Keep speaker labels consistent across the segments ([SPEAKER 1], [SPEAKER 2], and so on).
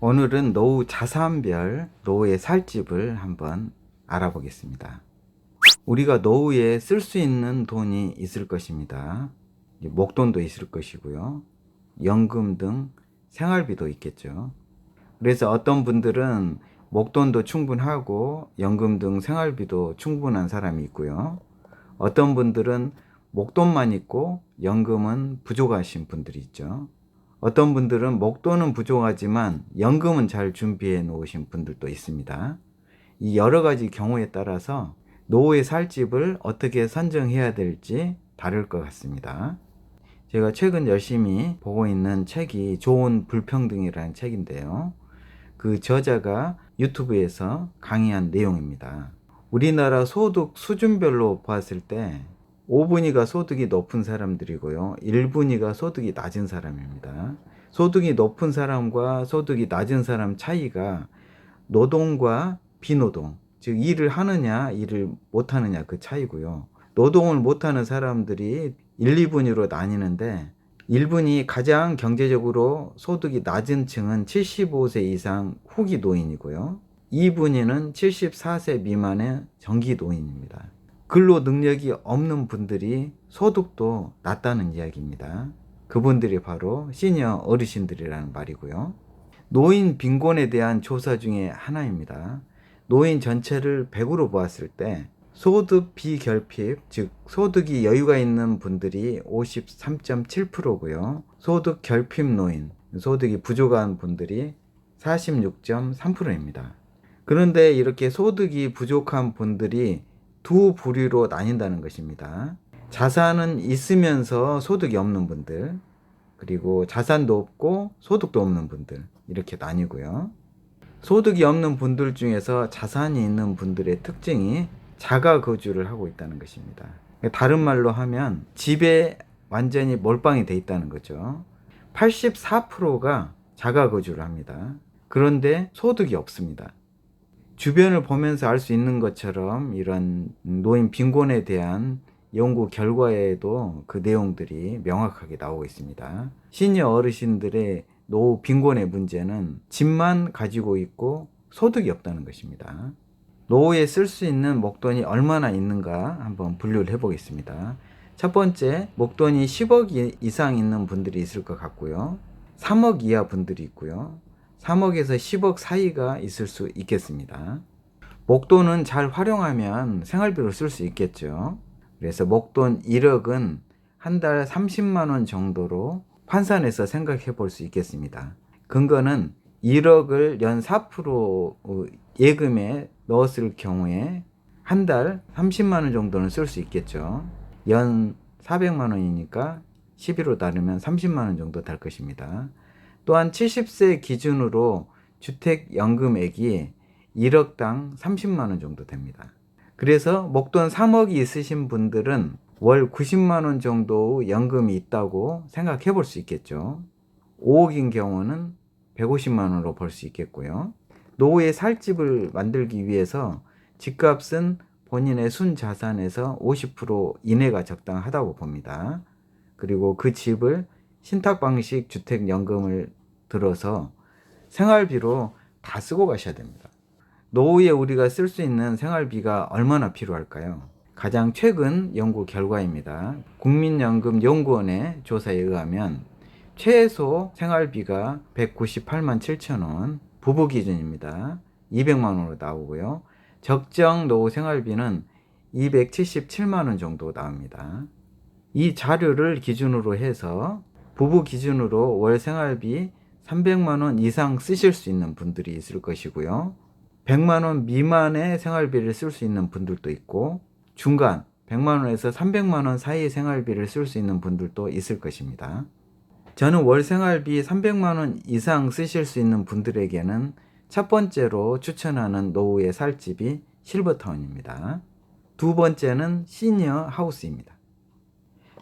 [SPEAKER 1] 오늘은 노후 자산별 노후의 살집을 한번 알아보겠습니다. 우리가 노후에 쓸 수 있는 돈이 있을 것입니다. 목돈도 있을 것이고요. 연금 등 생활비도 있겠죠. 그래서 어떤 분들은 목돈도 충분하고 연금 등 생활비도 충분한 사람이 있고요. 어떤 분들은 목돈만 있고 연금은 부족하신 분들이 있죠. 어떤 분들은 목돈은 부족하지만 연금은 잘 준비해 놓으신 분들도 있습니다. 이 여러 가지 경우에 따라서 노후의 살집을 어떻게 선정해야 될지 다를 것 같습니다. 제가 최근 열심히 보고 있는 책이 좋은 불평등이라는 책인데요. 그 저자가 유튜브에서 강의한 내용입니다. 우리나라 소득 수준별로 봤을 때 5분위가 소득이 높은 사람들이고요. 1분위가 소득이 낮은 사람입니다. 소득이 높은 사람과 소득이 낮은 사람 차이가 노동과 비노동, 즉 일을 하느냐 일을 못하느냐 그 차이고요. 노동을 못하는 사람들이 1, 2분위로 나뉘는데 1분위 가장 경제적으로 소득이 낮은 층은 75세 이상 후기 노인이고요. 2분위는 74세 미만의 정기 노인입니다. 근로 능력이 없는 분들이 소득도 낮다는 이야기입니다. 그분들이 바로 시니어 어르신들이라는 말이고요. 노인 빈곤에 대한 조사 중에 하나입니다. 노인 전체를 100으로 보았을 때 소득 비결핍, 즉 소득이 여유가 있는 분들이 53.7%고요. 소득 결핍 노인, 소득이 부족한 분들이 46.3%입니다. 그런데 이렇게 소득이 부족한 분들이 두 부류로 나뉜다는 것입니다. 자산은 있으면서 소득이 없는 분들, 그리고 자산도 없고 소득도 없는 분들, 이렇게 나뉘고요. 소득이 없는 분들 중에서 자산이 있는 분들의 특징이 자가 거주를 하고 있다는 것입니다. 다른 말로 하면 집에 완전히 몰빵이 돼 있다는 거죠. 84%가 자가 거주를 합니다. 그런데 소득이 없습니다. 주변을 보면서 알 수 있는 것처럼 이런 노인 빈곤에 대한 연구 결과에도 그 내용들이 명확하게 나오고 있습니다. 시니어 어르신들의 노후 빈곤의 문제는 집만 가지고 있고 소득이 없다는 것입니다. 노후에 쓸 수 있는 목돈이 얼마나 있는가 한번 분류를 해보겠습니다. 첫 번째, 목돈이 10억 이상 있는 분들이 있을 것 같고요. 3억 이하 분들이 있고요. 3억에서 10억 사이가 있을 수 있겠습니다. 목돈은 잘 활용하면 생활비로 쓸 수 있겠죠. 그래서 목돈 1억은 한 달 30만 원 정도로 환산해서 생각해 볼 수 있겠습니다. 근거는 1억을 연 4% 예금에 넣었을 경우에 한 달 30만 원 정도는 쓸 수 있겠죠. 연 400만 원이니까 11로 나누면 30만 원 정도 될 것입니다. 또한 70세 기준으로 주택연금액이 1억당 30만 원 정도 됩니다. 그래서 목돈 3억이 있으신 분들은 월 90만 원 정도 연금이 있다고 생각해 볼 수 있겠죠. 5억인 경우는 150만 원으로 벌 수 있겠고요. 노후의 살집을 만들기 위해서 집값은 본인의 순자산에서 50% 이내가 적당하다고 봅니다. 그리고 그 집을 신탁방식 주택연금을 들어서 생활비로 다 쓰고 가셔야 됩니다. 노후에 우리가 쓸 수 있는 생활비가 얼마나 필요할까요? 가장 최근 연구 결과입니다. 국민연금연구원의 조사에 의하면 최소 생활비가 198만 7천 원, 부부 기준입니다. 200만 원으로 나오고요. 적정 노후 생활비는 277만 원 정도 나옵니다. 이 자료를 기준으로 해서 부부 기준으로 월 생활비 300만 원 이상 쓰실 수 있는 분들이 있을 것이고요. 100만 원 미만의 생활비를 쓸 수 있는 분들도 있고 중간 100만 원에서 300만 원 사이의 생활비를 쓸 수 있는 분들도 있을 것입니다. 저는 월 생활비 300만 원 이상 쓰실 수 있는 분들에게는 첫 번째로 추천하는 노후의 살집이 실버타운입니다. 두 번째는 시니어 하우스입니다.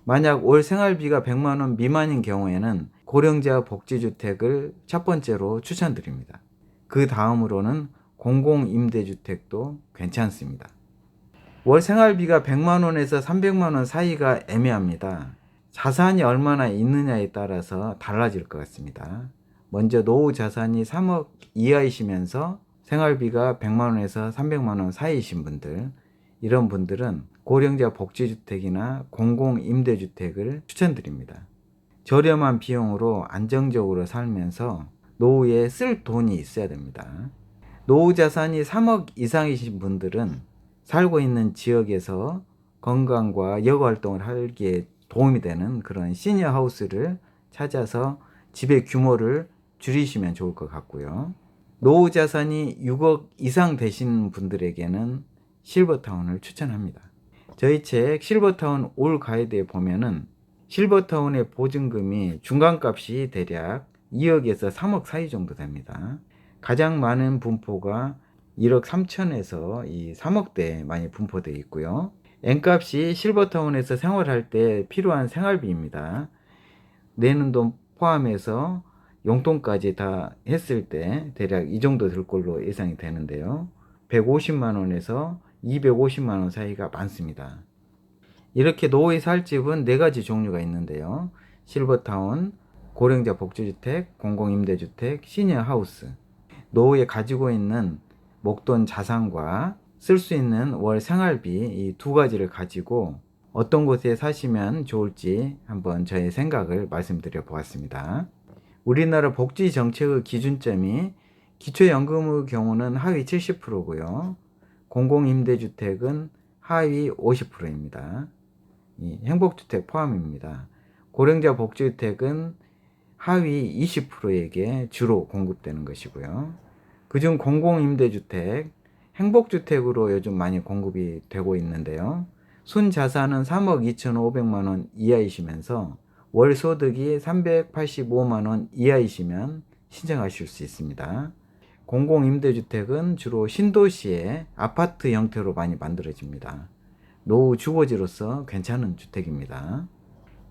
[SPEAKER 1] 만약 월 생활비가 100만 원 미만인 경우에는 고령자 복지주택을 첫 번째로 추천드립니다. 그 다음으로는 공공임대주택도 괜찮습니다. 월 생활비가 100만 원에서 300만 원 사이가 애매합니다. 자산이 얼마나 있느냐에 따라서 달라질 것 같습니다. 먼저 노후 자산이 3억 이하이시면서 생활비가 100만 원에서 300만 원 사이이신 분들, 이런 분들은 고령자 복지주택이나 공공임대주택을 추천드립니다. 저렴한 비용으로 안정적으로 살면서 노후에 쓸 돈이 있어야 됩니다. 노후 자산이 3억 이상이신 분들은 살고 있는 지역에서 건강과 여가 활동을 하기에 도움이 되는 그런 시니어 하우스를 찾아서 집의 규모를 줄이시면 좋을 것 같고요. 노후 자산이 6억 이상 되신 분들에게는 실버타운을 추천합니다. 저희 책 실버타운 올 가이드에 보면은 실버타운의 보증금이 중간값이 대략 2억에서 3억 사이 정도 됩니다. 가장 많은 분포가 1억 3천에서 이 3억대 많이 분포되어 있고요. N값이 실버타운에서 생활할 때 필요한 생활비입니다. 내는 돈 포함해서 용돈까지 다 했을 때 대략 이 정도 들 걸로 예상이 되는데요. 150만 원에서 250만 원 사이가 많습니다. 이렇게 노후에 살 집은 4가지 종류가 있는데요. 실버타운, 고령자 복지주택, 공공임대주택, 시니어 하우스. 노후에 가지고 있는 목돈 자산과 쓸 수 있는 월 생활비 이 2가지를 가지고 어떤 곳에 사시면 좋을지 한번 저의 생각을 말씀드려 보았습니다. 우리나라 복지 정책의 기준점이 기초연금의 경우는 하위 70%고요. 공공임대주택은 하위 50%입니다. 행복주택 포함입니다. 고령자 복지주택은 하위 20%에게 주로 공급되는 것이고요. 그중 공공임대주택, 행복주택으로 요즘 많이 공급이 되고 있는데요. 순자산은 3억 2,500만 원 이하이시면서 월 소득이 385만 원 이하이시면 신청하실 수 있습니다. 공공임대주택은 주로 신도시의 아파트 형태로 많이 만들어집니다. 노후 주거지로서 괜찮은 주택입니다.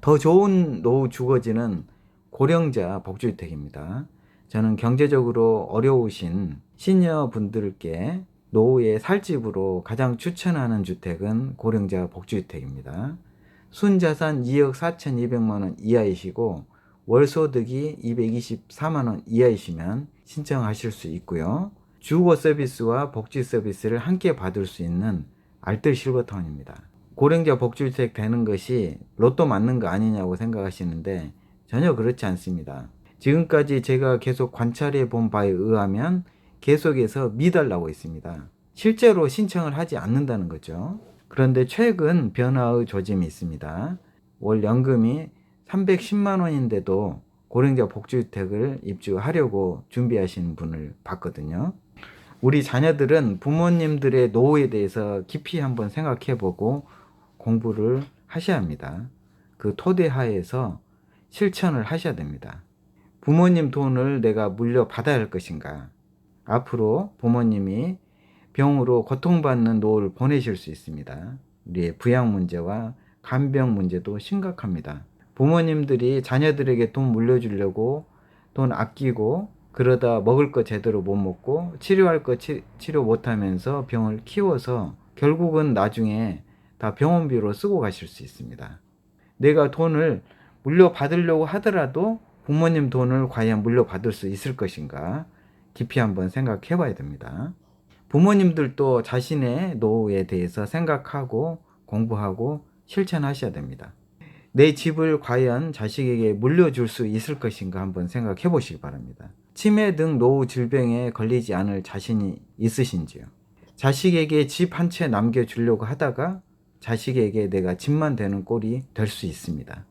[SPEAKER 1] 더 좋은 노후 주거지는 고령자 복지주택입니다. 저는 경제적으로 어려우신 시니어 분들께 노후에 살 집으로 가장 추천하는 주택은 고령자 복지주택입니다. 순자산 2억 4,200만 원 이하이시고 월소득이 224만 원 이하이시면 신청하실 수 있고요. 주거 서비스와 복지 서비스를 함께 받을 수 있는 알뜰 실버타운입니다. 고령자 복지주택 되는 것이 로또 맞는 거 아니냐고 생각하시는데 전혀 그렇지 않습니다. 지금까지 제가 계속 관찰해 본 바에 의하면 계속해서 미달나고 있습니다. 실제로 신청을 하지 않는다는 거죠. 그런데 최근 변화의 조짐이 있습니다. 월 연금이 310만 원인데도 고령자 복지주택을 입주하려고 준비하시는 분을 봤거든요. 우리 자녀들은 부모님들의 노후에 대해서 깊이 한번 생각해보고 공부를 하셔야 합니다. 그 토대 하에서 실천을 하셔야 됩니다. 부모님 돈을 내가 물려받아야 할 것인가? 앞으로 부모님이 병으로 고통받는 노후를 보내실 수 있습니다. 우리의 부양 문제와 간병 문제도 심각합니다. 부모님들이 자녀들에게 돈 물려주려고 돈 아끼고 그러다 먹을 거 제대로 못 먹고 치료할 거 치료 못하면서 병을 키워서 결국은 나중에 다 병원비로 쓰고 가실 수 있습니다. 내가 돈을 물려받으려고 하더라도 부모님 돈을 과연 물려받을 수 있을 것인가 깊이 한번 생각해 봐야 됩니다. 부모님들도 자신의 노후에 대해서 생각하고 공부하고 실천하셔야 됩니다. 내 집을 과연 자식에게 물려줄 수 있을 것인가 한번 생각해 보시기 바랍니다. 치매 등 노후 질병에 걸리지 않을 자신이 있으신지요? 자식에게 집 한 채 남겨주려고 하다가 자식에게 내가 집만 되는 꼴이 될 수 있습니다.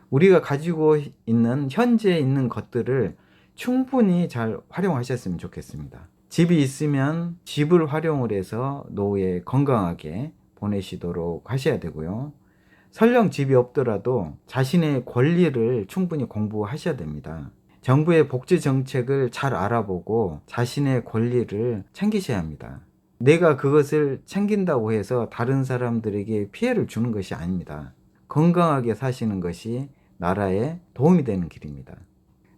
[SPEAKER 1] 우리가 가지고 있는 현재 있는 것들을 충분히 잘 활용하셨으면 좋겠습니다. 집이 있으면 집을 활용을 해서 노후에 건강하게 보내시도록 하셔야 되고요. 설령 집이 없더라도 자신의 권리를 충분히 공부하셔야 됩니다. 정부의 복지 정책을 잘 알아보고 자신의 권리를 챙기셔야 합니다. 내가 그것을 챙긴다고 해서 다른 사람들에게 피해를 주는 것이 아닙니다. 건강하게 사시는 것이 나라에 도움이 되는 길입니다.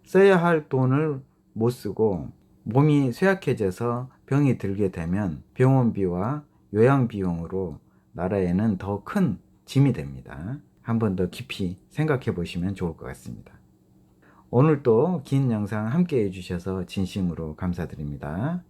[SPEAKER 1] 써야 할 돈을 못 쓰고 몸이 쇠약해져서 병이 들게 되면 병원비와 요양비용으로 나라에는 더 큰 짐이 됩니다. 한 번 더 깊이 생각해 보시면 좋을 것 같습니다. 오늘 또 긴 영상 함께 해주셔서 진심으로 감사드립니다.